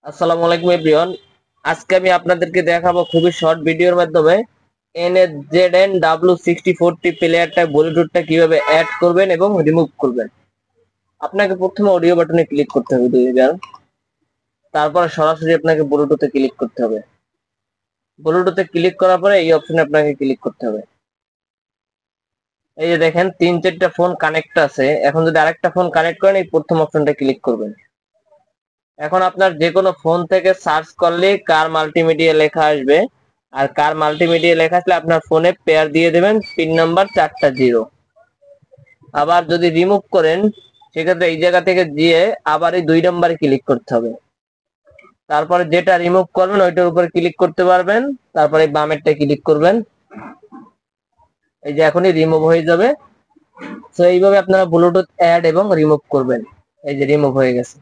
আসসালামু আলাইকুম এভরিওয়ান। আজকে আমি আপনাদেরকে দেখাবো খুবই শর্ট ভিডিওর মাধ্যমে NHZN-W64T প্লেয়ারটা ব্লুটুথটা কিভাবে অ্যাড করবেন এবং রিমুভ করবেন। আপনাকে প্রথমে অডিও বাটনে ক্লিক করতে হবে 2 বার, তারপরে সরাসরি আপনাকে ব্লুটুথে ক্লিক করতে হবে। ব্লুটুথে ক্লিক করার পরে এই অপশনে আপনাকে ক্লিক করতে হবে। এই যে দেখেন 3-4টা ফোন কানেক্ট আছে। এখন যদি আরেকটা ফোন কানেক্ট করেন এই প্রথম অপশনটা ক্লিক করবেন। এখন আপনার যে কোনো ফোন থেকে সার্চ করলে কার মাল্টিমিডিয়া লেখা আসবে, আর কার মাল্টিমিডিয়া লেখা আসলে আপনার ফোনে পেয়ার দিয়ে দেবেন পিন নাম্বার 4টা 0। আবার যদি রিমুভ করেন সেক্ষেত্রে এই জায়গা থেকে গিয়ে আবার এই 2 নম্বরে ক্লিক করতে হবে। তারপরে যেটা রিমুভ করবেন ওইটার উপর ক্লিক করতে পারবেন, তারপরে বামেরটা ক্লিক করবেন। এই যে এখনই রিমুভ হয়ে যাবে। তো এইভাবে আপনারা ব্লুটুথ অ্যাড এবং রিমুভ করবেন। এই যে রিমুভ হয়ে গেছে।